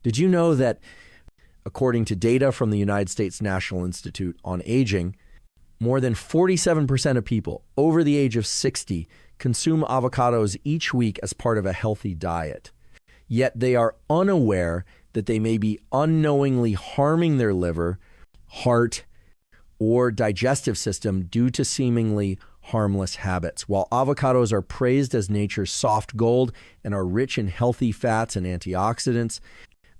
Did you know that according to data from the United States National Institute on Aging, more than 47% of people over the age of 60 consume avocados each week as part of a healthy diet. Yet they are unaware that they may be unknowingly harming their liver, heart, or digestive system due to seemingly harmless habits. While avocados are praised as nature's soft gold and are rich in healthy fats and antioxidants,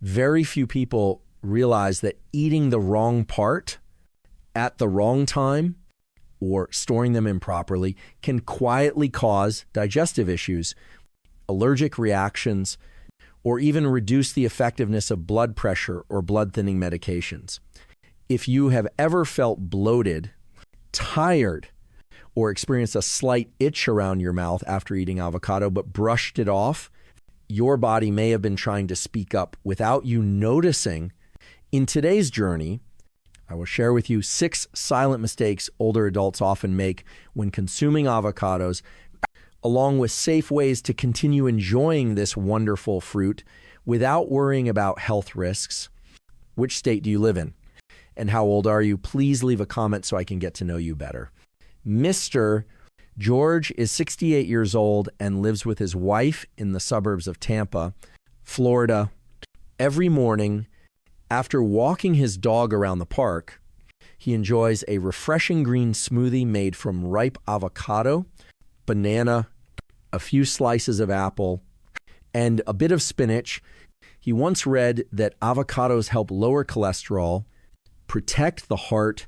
very few people realize that eating the wrong part at the wrong time or storing them improperly can quietly cause digestive issues, allergic reactions, or even reduce the effectiveness of blood pressure or blood thinning medications. If you have ever felt bloated, tired, or experienced a slight itch around your mouth after eating avocado but brushed it off, your body may have been trying to speak up without you noticing. In today's journey, I will share with you 6 silent mistakes older adults often make when consuming avocados, along with safe ways to continue enjoying this wonderful fruit without worrying about health risks. Which state do you live in? And how old are you? Please leave a comment so I can get to know you better. Mr. George is 68 years old and lives with his wife in the suburbs of Tampa, Florida. Every morning, after walking his dog around the park, he enjoys a refreshing green smoothie made from ripe avocado, banana, a few slices of apple, and a bit of spinach. He once read that avocados help lower cholesterol, protect the heart,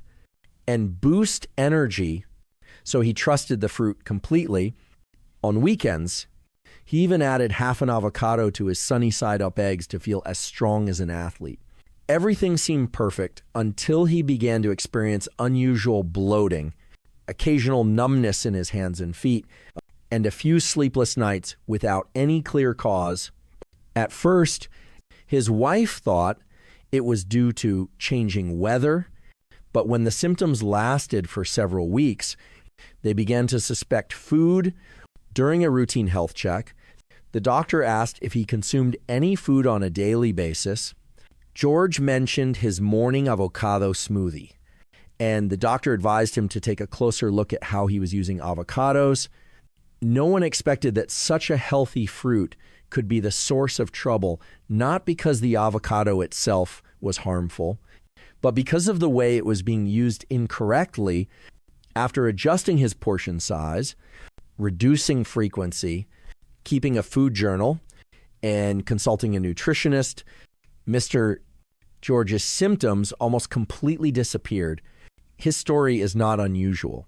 and boost energy, so he trusted the fruit completely. On weekends, he even added half an avocado to his sunny side up eggs to feel as strong as an athlete. Everything seemed perfect until he began to experience unusual bloating, occasional numbness in his hands and feet, and a few sleepless nights without any clear cause. At first, his wife thought it was due to changing weather, but when the symptoms lasted for several weeks, they began to suspect food. During a routine health check, the doctor asked if he consumed any food on a daily basis. George mentioned his morning avocado smoothie, and the doctor advised him to take a closer look at how he was using avocados. No one expected that such a healthy fruit could be the source of trouble, not because the avocado itself was harmful, but because of the way it was being used incorrectly. After adjusting his portion size, reducing frequency, keeping a food journal, and consulting a nutritionist, Mr. George's symptoms almost completely disappeared. His story is not unusual.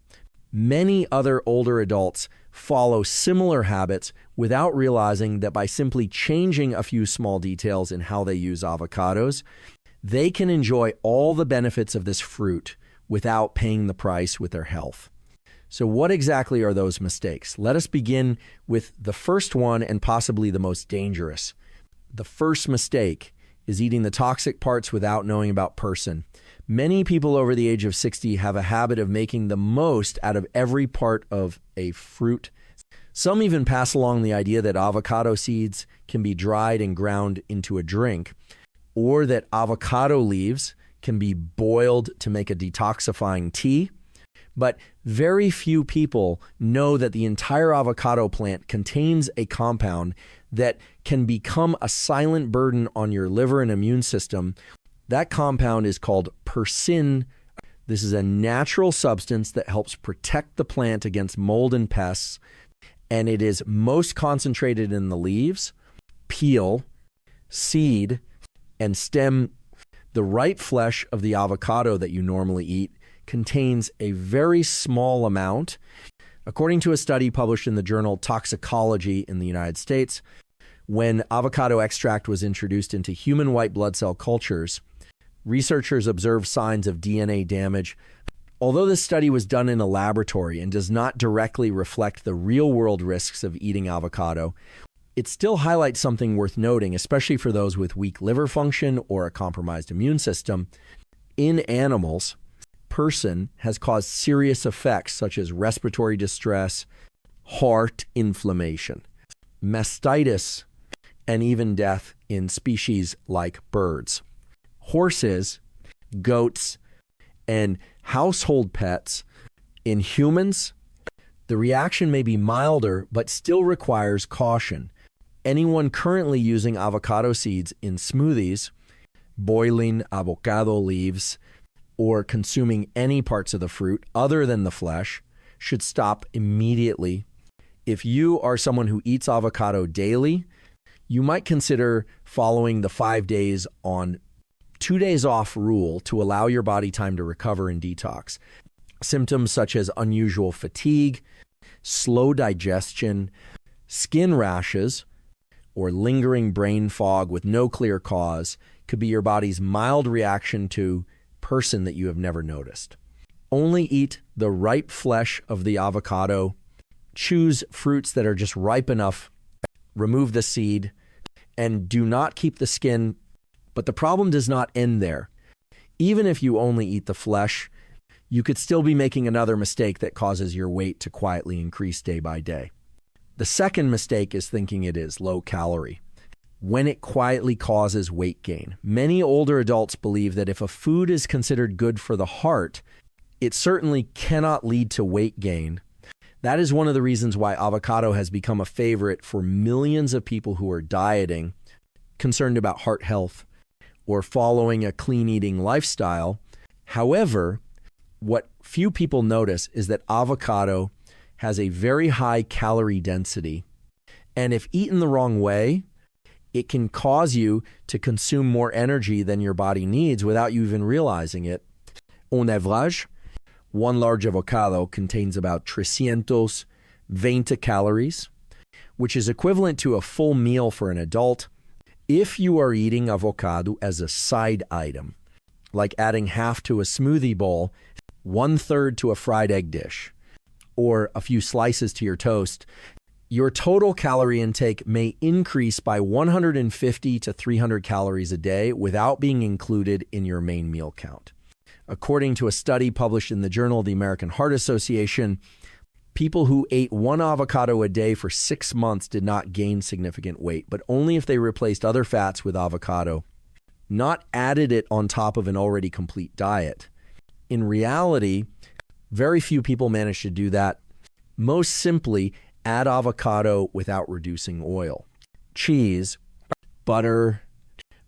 Many other older adults follow similar habits without realizing that by simply changing a few small details in how they use avocados, they can enjoy all the benefits of this fruit without paying the price with their health. So what exactly are those mistakes? Let us begin with the first one and possibly the most dangerous. The first mistake is eating the toxic parts without knowing about person. Many people over the age of 60 have a habit of making the most out of every part of a fruit. Some even pass along the idea that avocado seeds can be dried and ground into a drink, or that avocado leaves can be boiled to make a detoxifying tea. But very few people know that the entire avocado plant contains a compound that can become a silent burden on your liver and immune system. That compound is called persin. This is a natural substance that helps protect the plant against mold and pests, and it is most concentrated in the leaves, peel, seed, and stem. The ripe flesh of the avocado that you normally eat contains a very small amount. According to a study published in the journal Toxicology in the United States, when avocado extract was introduced into human white blood cell cultures, researchers observed signs of DNA damage. Although this study was done in a laboratory and does not directly reflect the real-world risks of eating avocado, it still highlights something worth noting, especially for those with weak liver function or a compromised immune system. In animals, persin has caused serious effects such as respiratory distress, heart inflammation, mastitis, and even death in species like birds. Horses, goats, and household pets. In humans, the reaction may be milder but still requires caution. Anyone currently using avocado seeds in smoothies, boiling avocado leaves, or consuming any parts of the fruit other than the flesh should stop immediately. If you are someone who eats avocado daily, you might consider following the 5 days on 2 days off rule to allow your body time to recover and detox. Symptoms such as unusual fatigue, slow digestion, skin rashes, or lingering brain fog with no clear cause could be your body's mild reaction to person that you have never noticed. Only eat the ripe flesh of the avocado. Choose fruits that are just ripe enough. Remove the seed and do not keep the skin. But the problem does not end there. Even if you only eat the flesh, you could still be making another mistake that causes your weight to quietly increase day by day. The second mistake is thinking it is low calorie, when it quietly causes weight gain. Many older adults believe that if a food is considered good for the heart, it certainly cannot lead to weight gain. That is one of the reasons why avocado has become a favorite for millions of people who are dieting, concerned about heart health, or following a clean eating lifestyle. However, what few people notice is that avocado has a very high calorie density. And if eaten the wrong way, it can cause you to consume more energy than your body needs without you even realizing it. En average, one large avocado contains about 320 calories, which is equivalent to a full meal for an adult. If you are eating avocado as a side item, like adding half to a smoothie bowl, 1/3 to a fried egg dish, or a few slices to your toast, your total calorie intake may increase by 150 to 300 calories a day without being included in your main meal count. According to a study published in the Journal of the American Heart Association, people who ate one avocado a day for 6 months did not gain significant weight, but only if they replaced other fats with avocado, not added it on top of an already complete diet. In reality, very few people manage to do that. Most simply, add avocado without reducing oil. Cheese, butter,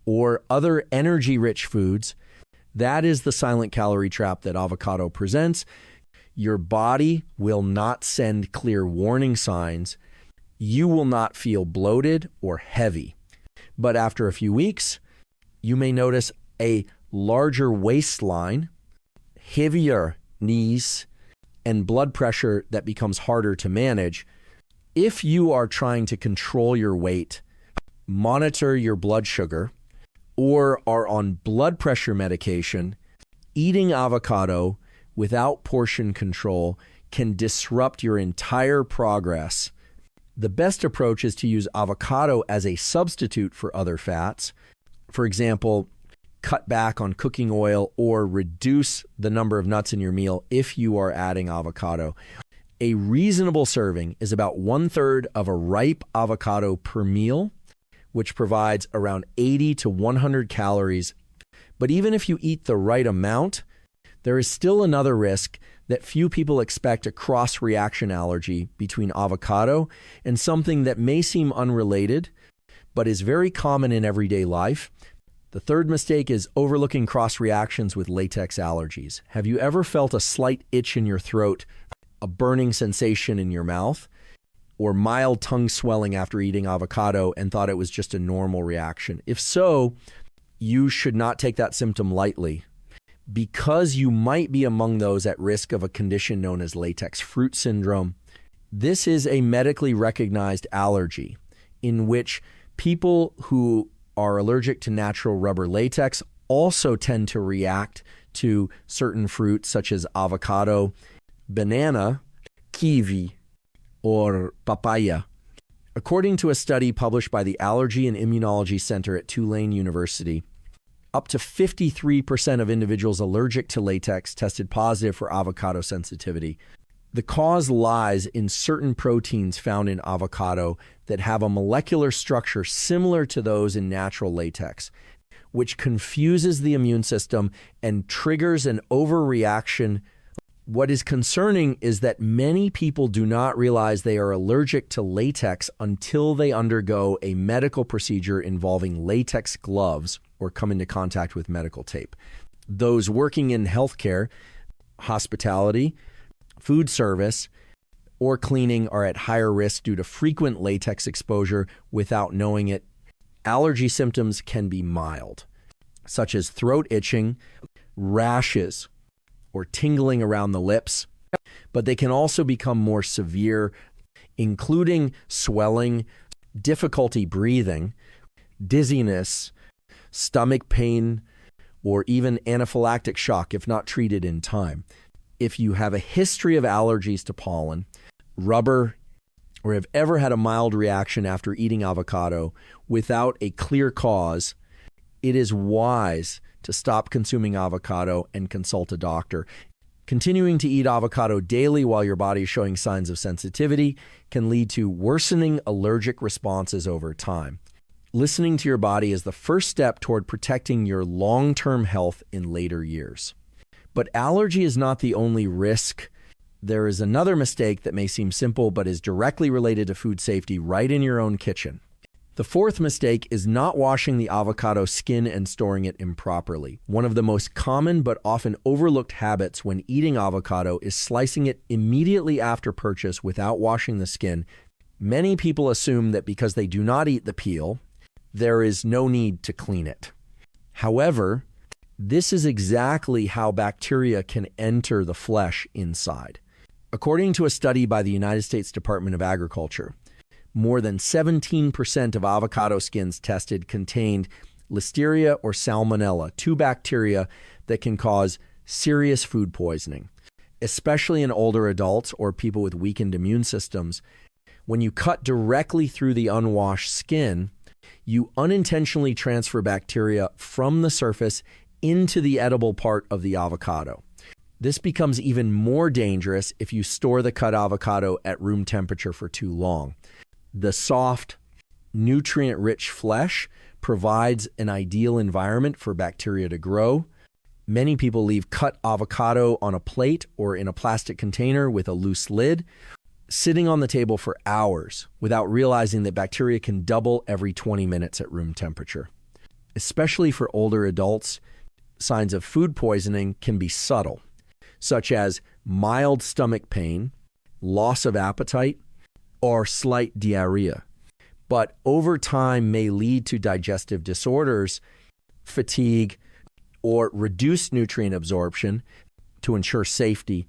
or other energy-rich foods, that is the silent calorie trap that avocado presents. Your body will not send clear warning signs. You will not feel bloated or heavy. But after a few weeks, you may notice a larger waistline, heavier knees, and blood pressure that becomes harder to manage. If you are trying to control your weight, monitor your blood sugar, or are on blood pressure medication, eating avocado without portion control can disrupt your entire progress. The best approach is to use avocado as a substitute for other fats. For example, cut back on cooking oil or reduce the number of nuts in your meal if you are adding avocado. A reasonable serving is about 1/3 of a ripe avocado per meal, which provides around 80 to 100 calories. But even if you eat the right amount, there is still another risk that few people expect: a cross-reaction allergy between avocado and something that may seem unrelated, but is very common in everyday life. The third mistake is overlooking cross-reactions with latex allergies. Have you ever felt a slight itch in your throat, a burning sensation in your mouth, or mild tongue swelling after eating avocado and thought it was just a normal reaction? If so, you should not take that symptom lightly, because you might be among those at risk of a condition known as latex fruit syndrome. This is a medically recognized allergy in which people who are allergic to natural rubber latex also tend to react to certain fruits such as avocado, banana, kiwi, or papaya. According to a study published by the Allergy and Immunology Center at Tulane University, up to 53% of individuals allergic to latex tested positive for avocado sensitivity. The cause lies in certain proteins found in avocado that have a molecular structure similar to those in natural latex, which confuses the immune system and triggers an overreaction. What is concerning is that many people do not realize they are allergic to latex until they undergo a medical procedure involving latex gloves or come into contact with medical tape. Those working in healthcare, hospitality, food service, or cleaning are at higher risk due to frequent latex exposure without knowing it. Allergy symptoms can be mild, such as throat itching, rashes, or tingling around the lips, but they can also become more severe, including swelling, difficulty breathing, dizziness, stomach pain, or even anaphylactic shock if not treated in time. If you have a history of allergies to pollen, rubber, or have ever had a mild reaction after eating avocado without a clear cause, it is wise to stop consuming avocado and consult a doctor. Continuing to eat avocado daily while your body is showing signs of sensitivity can lead to worsening allergic responses over time. Listening to your body is the first step toward protecting your long-term health in later years. But allergy is not the only risk. There is another mistake that may seem simple but is directly related to food safety right in your own kitchen. The fourth mistake is not washing the avocado skin and storing it improperly. One of the most common but often overlooked habits when eating avocado is slicing it immediately after purchase without washing the skin. Many people assume that because they do not eat the peel, there is no need to clean it. However, this is exactly how bacteria can enter the flesh inside. According to a study by the United States Department of Agriculture, more than 17% of avocado skins tested contained Listeria or Salmonella, two bacteria that can cause serious food poisoning, especially in older adults or people with weakened immune systems. When you cut directly through the unwashed skin, you unintentionally transfer bacteria from the surface into the edible part of the avocado. This becomes even more dangerous if you store the cut avocado at room temperature for too long. The soft, nutrient-rich flesh provides an ideal environment for bacteria to grow. Many people leave cut avocado on a plate or in a plastic container with a loose lid, sitting on the table for hours without realizing that bacteria can double every 20 minutes at room temperature. Especially for older adults, signs of food poisoning can be subtle, such as mild stomach pain, loss of appetite, or slight diarrhea, but over time may lead to digestive disorders, fatigue, or reduced nutrient absorption. To ensure safety,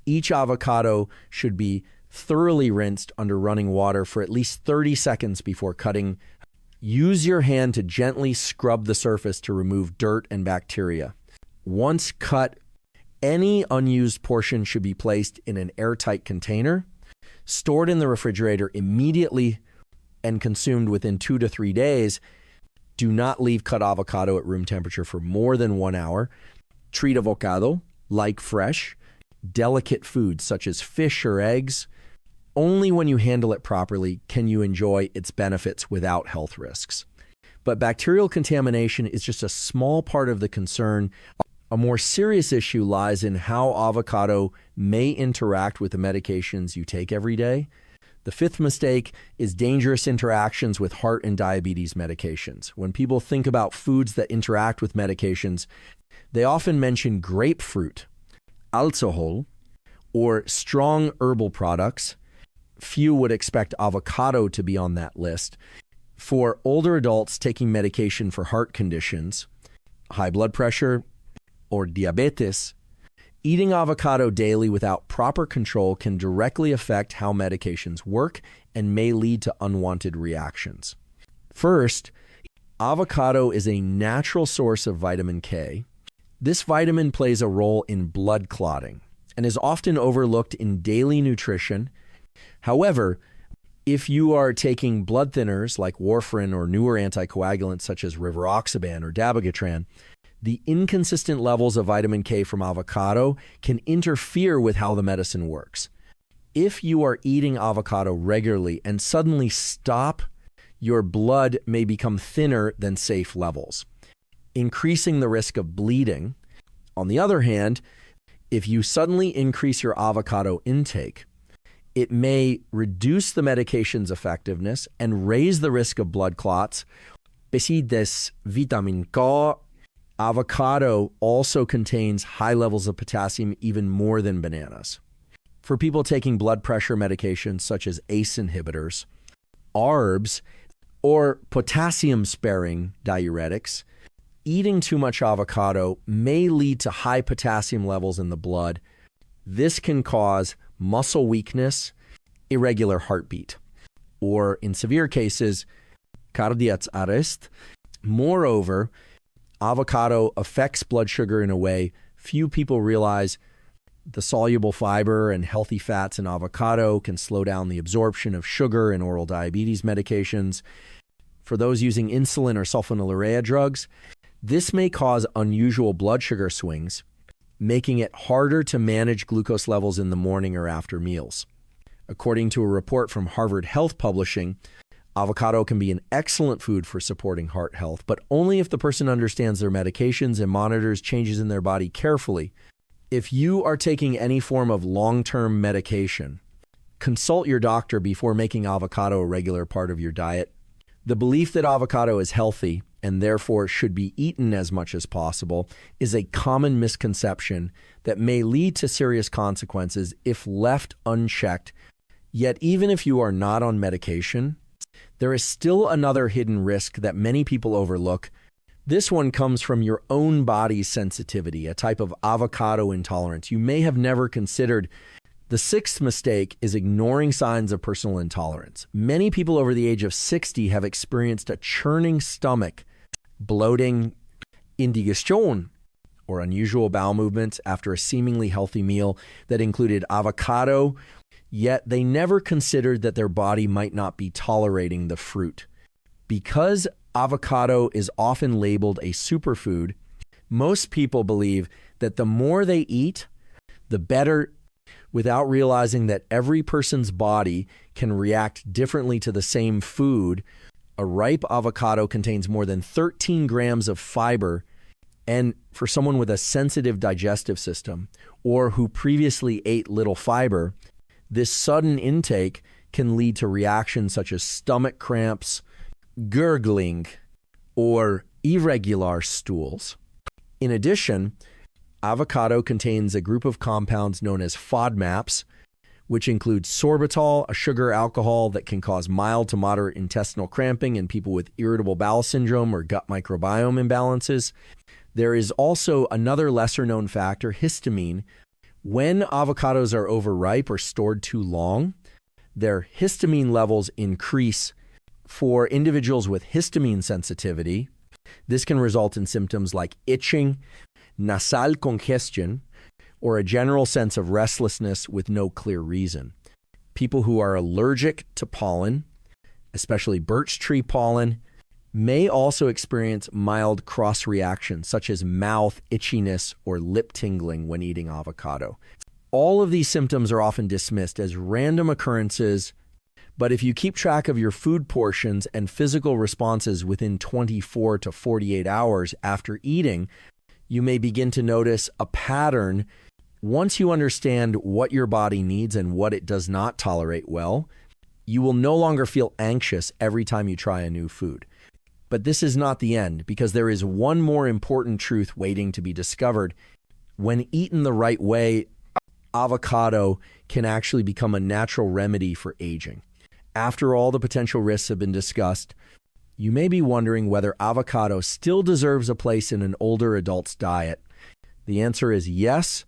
each avocado should be thoroughly rinsed under running water for at least 30 seconds before cutting. Use your hand to gently scrub the surface to remove dirt and bacteria. Once cut, any unused portion should be placed in an airtight container, stored in the refrigerator immediately, and consumed within 2 to 3 days. Do not leave cut avocado at room temperature for more than 1 hour. Treat avocado like fresh, delicate foods such as fish or eggs. Only when you handle it properly can you enjoy its benefits without health risks. But bacterial contamination is just a small part of the concern. A more serious issue lies in how avocado may interact with the medications you take every day. The fifth mistake is dangerous interactions with heart and diabetes medications. When people think about foods that interact with medications, they often mention grapefruit, alcohol, or strong herbal products. Few would expect avocado to be on that list. For older adults taking medication for heart conditions, high blood pressure, or diabetes, eating avocado daily without proper control can directly affect how medications work and may lead to unwanted reactions. First, avocado is a natural source of vitamin K. This vitamin plays a role in blood clotting and is often overlooked in daily nutrition. However, if you are taking blood thinners like warfarin or newer anticoagulants such as rivaroxaban or dabigatran, the inconsistent levels of vitamin K from avocado can interfere with how the medicine works. If you are eating avocado regularly and suddenly stop, your blood may become thinner than safe levels, increasing the risk of bleeding. On the other hand, if you suddenly increase your avocado intake, it may reduce the medication's effectiveness and raise the risk of blood clots. Besides vitamin K, avocado also contains high levels of potassium, even more than bananas. For people taking blood pressure medications such as ACE inhibitors, ARBs, or potassium-sparing diuretics, eating too much avocado may lead to high potassium levels in the blood. This can cause muscle weakness, irregular heartbeat, or in severe cases, cardiac arrest. Moreover, avocado affects blood sugar in a way few people realize. The soluble fiber and healthy fats in avocado can slow down the absorption of sugar in oral diabetes medications. For those using insulin or sulfonylurea drugs, this may cause unusual blood sugar swings, making it harder to manage glucose levels in the morning or after meals. According to a report from Harvard Health Publishing, avocado can be an excellent food for supporting heart health, but only if the person understands their medications and monitors changes in their body carefully. If you are taking any form of long-term medication, consult your doctor before making avocado a regular part of your diet. The belief that avocado is healthy and therefore should be eaten as much as possible is a common misconception that may lead to serious consequences if left unchecked. Yet even if you are not on medication, there is still another hidden risk that many people overlook. This one comes from your own body's sensitivity, a type of avocado intolerance you may have never considered. The sixth mistake is ignoring signs of personal intolerance. Many people over the age of 60 have experienced a churning stomach, bloating, indigestion, or unusual bowel movements after a seemingly healthy meal that included avocado, yet they never considered that their body might not be tolerating the fruit. Because avocado is often labeled a superfood, most people believe that the more they eat, the better, without realizing that every person's body can react differently to the same food. A ripe avocado contains more than 13 grams of fiber, and for someone with a sensitive digestive system or who previously ate little fiber, this sudden intake can lead to reactions such as stomach cramps, gurgling, or irregular stools. In addition, avocado contains a group of compounds known as FODMAPs, which include sorbitol, a sugar alcohol that can cause mild to moderate intestinal cramping in people with irritable bowel syndrome or gut microbiome imbalances. There is also another lesser-known factor, histamine. When avocados are overripe or stored too long, their histamine levels increase. For individuals with histamine sensitivity, this can result in symptoms like itching, nasal congestion, or a general sense of restlessness with no clear reason. People who are allergic to pollen, especially birch tree pollen, may also experience mild cross reactions such as mouth itchiness or lip tingling when eating avocado. All of these symptoms are often dismissed as random occurrences, but if you keep track of your food portions and physical responses within 24 to 48 hours after eating, you may begin to notice a pattern. Once you understand what your body needs and what it does not tolerate well, you will no longer feel anxious every time you try a new food. But this is not the end, because there is one more important truth waiting to be discovered. When eaten the right way, avocado can actually become a natural remedy for aging. After all the potential risks have been discussed, you may be wondering whether avocado still deserves a place in an older adult's diet. The answer is yes,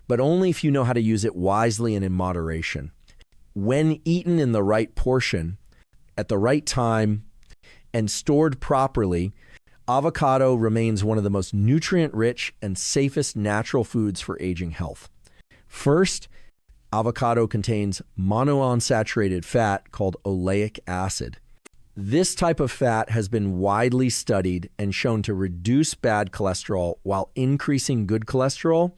but only if you know how to use it wisely and in moderation. When eaten in the right portion, at the right time, and stored properly, avocado remains one of the most nutrient-rich and safest natural foods for aging health. First, avocado contains monounsaturated fat called oleic acid. This type of fat has been widely studied and shown to reduce bad cholesterol while increasing good cholesterol.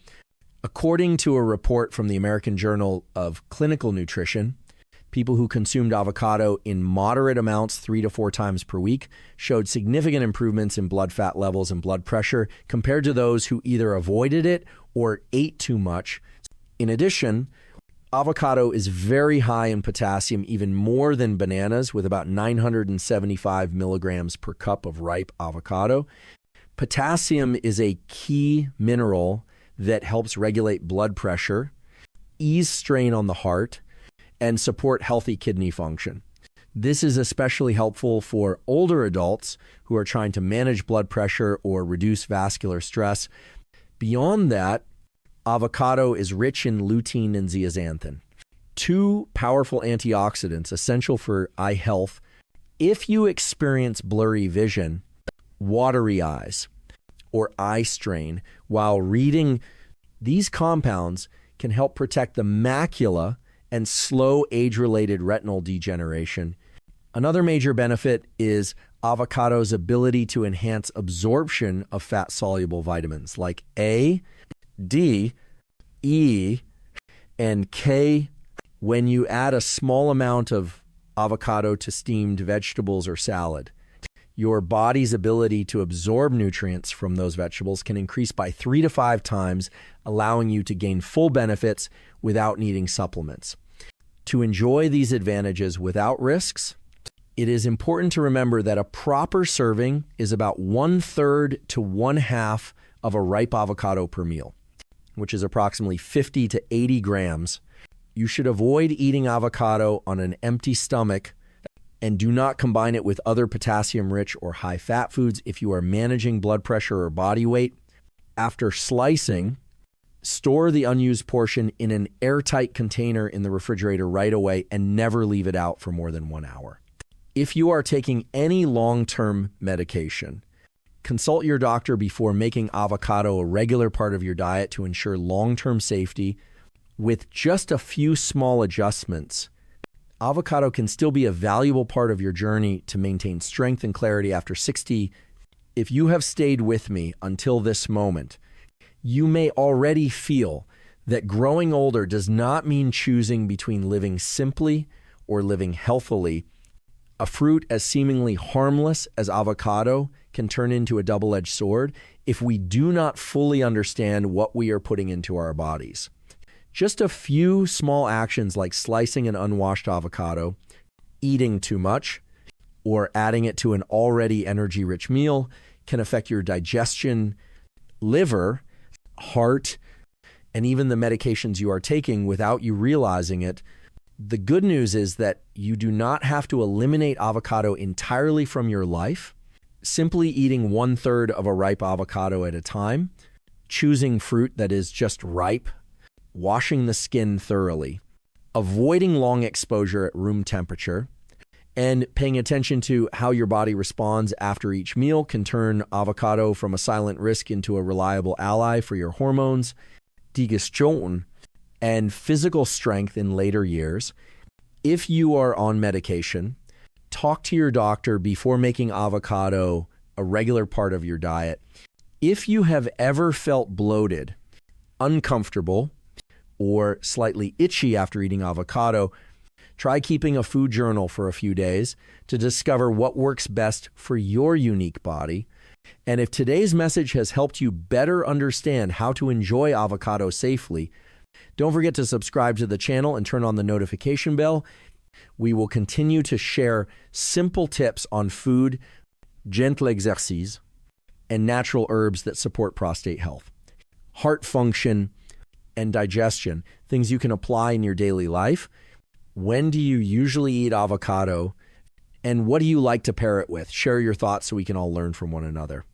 According to a report from the American Journal of Clinical Nutrition, people who consumed avocado in moderate amounts 3 to 4 times per week showed significant improvements in blood fat levels and blood pressure compared to those who either avoided it or ate too much. In addition, avocado is very high in potassium, even more than bananas, with about 975 milligrams per cup of ripe avocado. Potassium is a key mineral that helps regulate blood pressure, ease strain on the heart, and support healthy kidney function. This is especially helpful for older adults who are trying to manage blood pressure or reduce vascular stress. Beyond that, avocado is rich in lutein and zeaxanthin, 2 powerful antioxidants essential for eye health. If you experience blurry vision, watery eyes, or eye strain while reading, these compounds can help protect the macula and slow age-related retinal degeneration. Another major benefit is avocado's ability to enhance absorption of fat-soluble vitamins like A, D, E, and K. When you add a small amount of avocado to steamed vegetables or salad, your body's ability to absorb nutrients from those vegetables can increase by 3 to 5 times, allowing you to gain full benefits without needing supplements. To enjoy these advantages without risks, it is important to remember that a proper serving is about 1/3 to 1/2 of a ripe avocado per meal, which is approximately 50 to 80 grams. You should avoid eating avocado on an empty stomach and do not combine it with other potassium-rich or high-fat foods if you are managing blood pressure or body weight. After slicing, store the unused portion in an airtight container in the refrigerator right away and never leave it out for more than 1 hour. If you are taking any long-term medication, consult your doctor before making avocado a regular part of your diet to ensure long-term safety. With just a few small adjustments, avocado can still be a valuable part of your journey to maintain strength and clarity after 60. If you have stayed with me until this moment, you may already feel that growing older does not mean choosing between living simply or living healthily. A fruit as seemingly harmless as avocado can turn into a double-edged sword if we do not fully understand what we are putting into our bodies. Just a few small actions like slicing an unwashed avocado, eating too much, or adding it to an already energy-rich meal can affect your digestion, liver, heart, and even the medications you are taking without you realizing it. The good news is that you do not have to eliminate avocado entirely from your life. Simply eating 1/3 of a ripe avocado at a time, choosing fruit that is just ripe, washing the skin thoroughly, avoiding long exposure at room temperature, and paying attention to how your body responds after each meal can turn avocado from a silent risk into a reliable ally for your hormones, digestion, and physical strength in later years. If you are on medication, talk to your doctor before making avocado a regular part of your diet. If you have ever felt bloated, uncomfortable, or slightly itchy after eating avocado, try keeping a food journal for a few days to discover what works best for your unique body. And if today's message has helped you better understand how to enjoy avocado safely, don't forget to subscribe to the channel and turn on the notification bell. We will continue to share simple tips on food, gentle exercice, and natural herbs that support prostate health, heart function, and digestion, things you can apply in your daily life. When do you usually eat avocado? And what do you like to pair it with? Share your thoughts so we can all learn from one another.